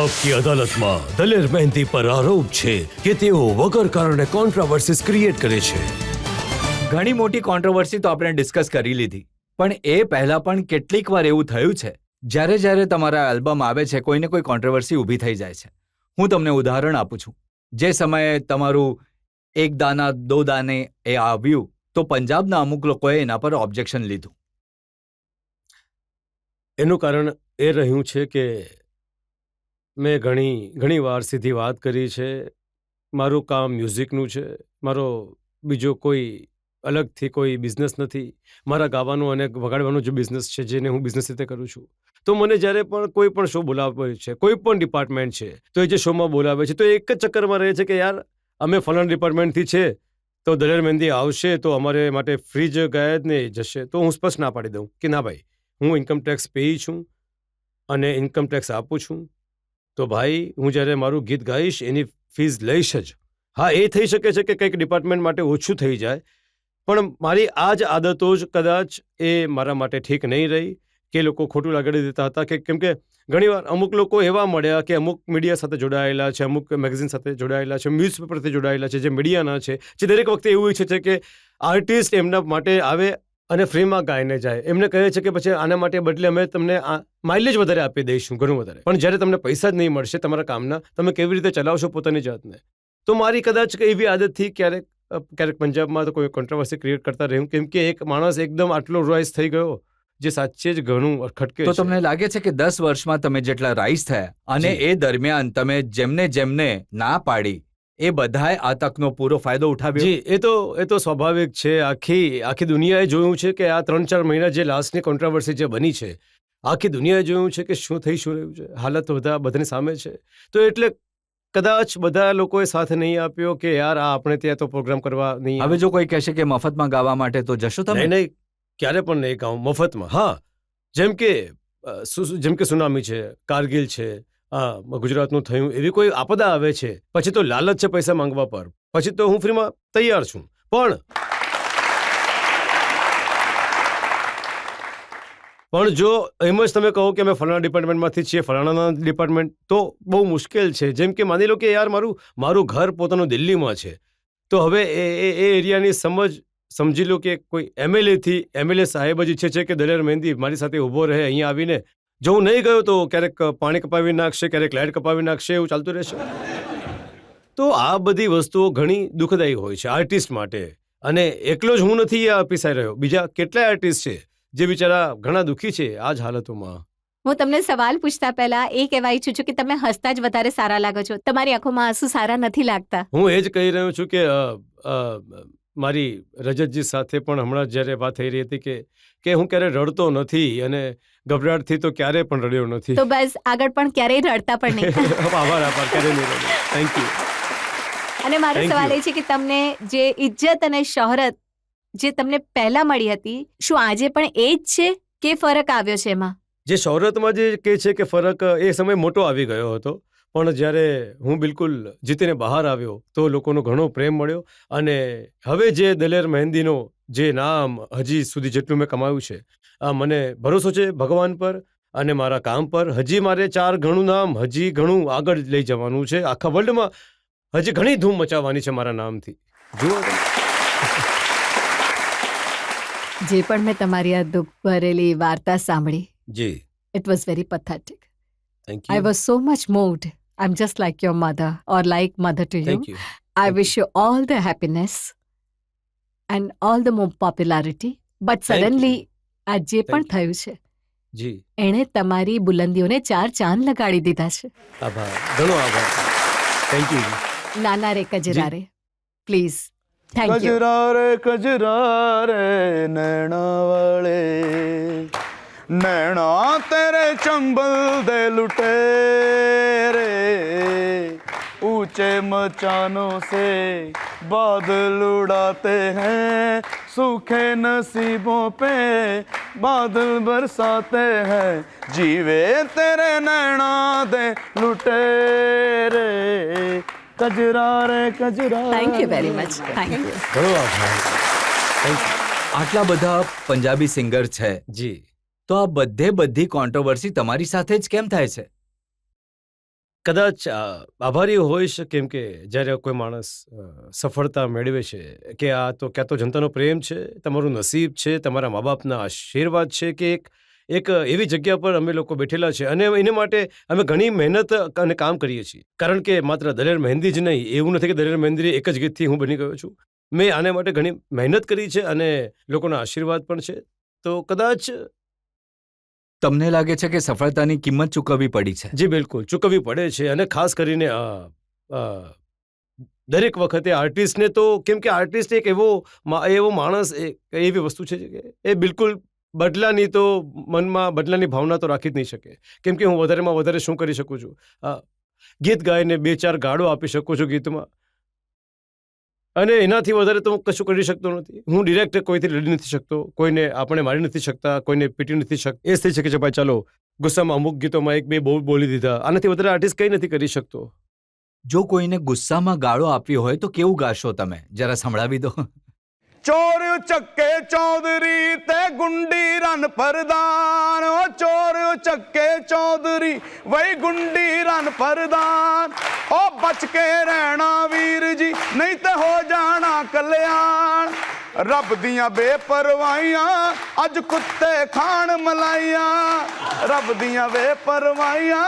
आपकी अदालत में दलेर मेहंदी पर आरोप છે કે તેઓ વગર કારણે કોન્ટ્રોવર્સીસ ક્રિએટ કરે છે। ઘણી મોટી કોન્ટ્રોવર્સી તો આપણે ડિસ્કસ કરી લીધી, પણ એ પહેલા પણ કેટલીક વાર એવું થયું છે જ્યારે તમારા આલ્બમ આવે છે કોઈને કોઈ કોન્ટ્રોવર્સી ઊભી થઈ જાય છે। હું તમને ઉદાહરણ આપું છું। જે સમયે તમારું એક દાના દો દાને એ આવ્યું તો પંજાબના અમુક લોકોએ એના પર ઓબ્જેક્શન લીધું। એનું કારણ એ રહ્યું છે કે મેં ઘણી વાર સીધી વાત કરી છે। મારું કામ મ્યુઝિકનું છે, મારો બીજો કોઈ અલગથી કોઈ બિઝનેસ નથી। મારા ગાવાનું અને વગાડવાનું જે બિઝનેસ છે જેને હું બિઝનેસ રીતે કરું છું, તો મને જ્યારે પણ કોઈ પણ શો બોલાવે છે, કોઈ પણ ડિપાર્ટમેન્ટ છે, તો એ જે શોમાં બોલાવે છે તો એક જ ચક્કરમાં રહે છે કે યાર અમે ફલાણા ડિપાર્ટમેન્ટથી છે તો દલેર મહેંદી આવશે તો અમારે માટે ફ્રી જ ગાયબ ને જશે। તો હું સ્પષ્ટ ના પાડી દઉં કે ના ભાઈ, હું ઇન્કમટેક્સ પેઈ છું અને ઇન્કમટેક્સ આપું છું, તો ભાઈ હું જ્યારે મારું ગીત ગાઈશ એની ફીસ લઈશ જ। હા, એ થઈ શકે છે કે કંઈક ડિપાર્ટમેન્ટ માટે ઓછું થઈ જાય, પણ મારી આ જ આદતો જ કદાચ એ મારા માટે ઠીક નહીં રહી કે લોકો ખોટું લગાડી દેતા હતા કે કેમ કે ઘણીવાર અમુક લોકો એવા મળ્યા કે અમુક મીડિયા સાથે જોડાયેલા છે, અમુક મેગઝીન સાથે જોડાયેલા છે, ન્યૂઝપેપરથી જોડાયેલા છે, જે મીડિયાના છે, જે દરેક વખતે એવું ઈચ્છે છે કે આર્ટિસ્ટ એમના માટે આવે અને ફ્રીમાં ગાઈને જાય। એમને કહે છે કે પછી આના માટે બદલે અમે તમને માઇલેજ વધારે આપી દઈશું, ઘણું વધારે, પણ જ્યારે તમને પૈસા જ નહીં મળશે તમારા કામના, તમે કેવી રીતે ચલાવશો પોતાની જાતને? તો મારી કદાચ એવી આદતથી ક્યારેક પંજાબમાં તો કોઈ કોન્ટ્રોવર્સી ક્રિએટ કરતા રહ્યું, કેમ કે એક માણસ એકદમ આટલો રાઇઝ થઈ ગયો જે સાચે જ ઘણું ખટકે તો છે। તમને લાગે છે કે 10 વર્ષમાં તમે જેટલા રાઇઝ થયા અને એ દરમિયાન તમે જેમને ના પાડી એ બધાએ આ તકનો પૂરો ફાયદો ઉઠાવ્યો? જી, એ તો સ્વાભાવિક છે। આખી દુનિયાએ જોયું છે કે આ 3-4 મહિના જે લાસ્ટની કોન્ટ્રોવર્સી જે બની છે, આખી દુનિયાએ જોયું છે કે શું રહ્યું છે, હાલત બધાની સામે છે। તો એટલે કદાચ બધા લોકોએ સાથ નહીં આપ્યો કે યાર આ આપણે ત્યાં તો પ્રોગ્રામ કરવા નહીં। હવે જો કોઈ કહેશે કે મફતમાં ગાવા માટે તો જશો તમે? નહીં, ક્યારે પણ નહીં ગાઉં મફતમાં। હા, જેમ કે સુનામી છે, કારગિલ છે, ગુજરાતનું થયું, એવી કોઈ આપદા આવે છે પછી તો લાલચ છે પૈસા માંગવા પર, પછી તો હું ફ્રીમાં તૈયાર છું। પણ જો એમ જ તમે કહો કે અમે ફલાણા ડિપાર્ટમેન્ટમાંથી છીએ, ફલાણાના ડિપાર્ટમેન્ટ, તો બહુ મુશ્કેલ છે। જેમ કે માની લો કે યાર મારું ઘર પોતાનું દિલ્હીમાં છે, તો હવે એ એરિયાની સમજી લો કે કોઈ એમએલએ સાહેબ જ ઈચ્છે છે કે દલેર મહેંદી મારી સાથે ઊભો રહે અહીંયા આવીને, જો હું નહીં ગયો તો ક્યારેક પાણી કપાવી નાખશે, ક્યારેક લાઇટ કપાવી નાખશે, એવું ચાલતું રહેશે। તો આ બધી વસ્તુઓ ઘણી દુઃખદાયી હોય છે આર્ટિસ્ટ માટે, અને એકલો જ હું નથી આ પીસાઈ રહ્યો, બીજા કેટલાય આર્ટિસ્ટ છે જે બિચારા ઘણા દુઃખી છે આ જ હાલતોમાં। હું તમને સવાલ પૂછતા પહેલા એ કહેવા ઈચ્છું છું કે તમે હસતા જ વધારે સારા લાગો છો, તમારી આંખોમાં આંસુ સારા નથી લાગતા। હું એ જ કહી રહ્યો છું કે મારી રજતજી સાથે પણ હમણાં જ્યારે વાત થઈ રહી હતી કે હું ક્યારે રડતો નથી અને ગભરાટથી તો ક્યારે પણ રડ્યો નથી। તો બસ આગળ પણ ક્યારેય રડતા પણ નહીં। આભાર, ક્યારે નહીં રડ્યો। Thank you. અને મારો સવાલ એ છે કે તમને જે ઇજ્જત અને શોહરત જે તમને પહેલા મળી હતી, શું આજે પણ એ જ છે કે ફરક આવ્યો છે એમાં? જે શોહરતમાં જે કહે છે કે ફરક એ સમય મોટો આવી ગયો હતો, પણ જ્યારે હું બિલકુલ જીતીને બહાર આવ્યો તો લોકોનો ઘણો પ્રેમ મળ્યો, અને હવે જે દલેર મહેંદીનો જે નામ હજી સુધી જેટલું મેં કમાયું છે, મને ભરોસો છે ભગવાન પર અને મારા કામ પર। હજી મારે 4 ગણું નામ હજી ઘણું આગળ લઈ જવાનું છે, આખા વર્લ્ડમાં હજી ઘણી ધૂમ મચાવવાની છે મારા નામથી। જુઓ જે પણ મેં તમારી આ દુઃખ ભરેલી વાર્તા સાંભળી, જી, it was very pathetic. Thank I you. was so much moved. I'm just like your mother or like mother to you. Thank you. I wish you all the happiness and all the more popularity. But Thank you. suddenly આ જે પણ Thank થયું છે જી, એણે તમારી બુલંદીઓને 4 ચાંદ લગાડી દીધા છે। આભાર, ઘણો આભાર। Thank you. નાના રે કજરા રે, પ્લીઝ, થેન્ક યુ। कजरा रे नैना वाले, नैना तेरे चंबल दे लुटे रे, ऊंचे मचानों से बादल उड़ाते हैं, सूखे नसीबों पे बादल बरसाते हैं, जीवे तेरे नैना दे लुटे रे, कजरा रे कजरा। Thank you very much, thank you. ઘણો આભાર। Thank you. આટલા બધા પંજાબી સિંગર છે, જી, તો આ બધી કોન્ટ્રોવર્સી તમારી સાથે જ કેમ થાય છે? કદાચ આભારી હોઈશ, કેમ કે જ્યારે કોઈ માણસ સફળતા મેળવે છે કે આ તો ક્યાં તો જનતાનો પ્રેમ છે, તમારું નસીબ છે, તમારા મા બાપના આશીર્વાદ છે કે એક એવી જગ્યા પર અમે લોકો બેઠેલા છે અને એને માટે અમે ઘણી મહેનત અને કામ કરીએ છીએ. કારણ કે માત્ર દલેર મહેંદી જ નહીં, એવું નથી કે દલેર મહેંદી એક જ ગીતથી હું બની ગયો છું. મેં આને માટે ઘણી મહેનત કરી છે અને લોકોના આશીર્વાદ પણ છે. તો કદાચ તમને લાગે છે કે સફળતાની કિંમત ચૂકવવી પડી છે? જી બિલકુલ ચૂકવવી પડે છે. અને ખાસ કરીને દરેક વખતે આર્ટિસ્ટને તો, કેમ કે આર્ટિસ્ટ એક એવો માણસ, એવી વસ્તુ છે કે એ બિલકુલ બદલાની તો મનમાં બદલાની ભાવના તો રાખી જ નહીં શકે. કેમ કે હું વધારેમાં વધારે શું કરી શકું છું? ગીત ગાઈને 2-4 ગાળો આપી શકું છું ગીતમાં, અને એનાથી વધારે તો હું કશું કરી શકતો નથી. હું ડિરેક્ટ કોઈથી લડી નથી શકતો, કોઈને આપણે મારી નથી શકતા, કોઈને પીટી નથી શકતા. એ જ થઈ શકે છે ભાઈ, ચાલો ગુસ્સામાં અમુક ગીતોમાં 1-2 બહુ બોલી દીધા, આનાથી વધારે આર્ટિસ્ટ કંઈ નથી કરી શકતો. જો કોઈને ગુસ્સામાં ગાળો આપવી હોય તો કેવું ગાશો તમે? જરા સંભળાવી દો. चोर चक्के चौधरी ते गुंडी रन परदान, ओ चोर चक्के चौधरी वही गुंडी रन परदान, ओ बच के रहना वीर जी नहीं तो हो जाना कल्याण, रब दियां बेपरवाहियां अज कुत्ते खान मलाइयां, रब दियां बेपरवाहियां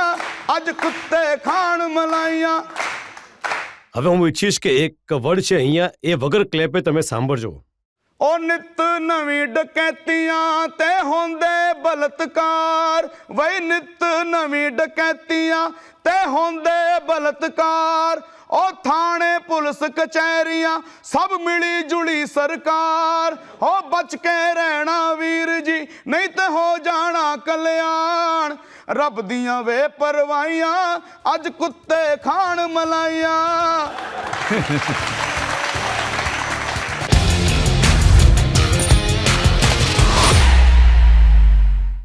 अज कुत्ते खान मलाइयां. હવે હું ઈચ્છીશ કે એક વર્ડ છે અહીંયા, એ વગર ક્લેપે તમે સાંભળજો. ओ नित नवी डकैतियां ते होंदे बलात्कार, वही नित नवी डकैतियां ते होंदे बलात्कार, ओ थाने पुलिस कचहरियां सब मिली जुली सरकार, ओ बच के रहना वीर जी नहीं तो हो जाना कल्याण, रब दियां वे परवाहियां अज कुत्ते खान मलाइयां.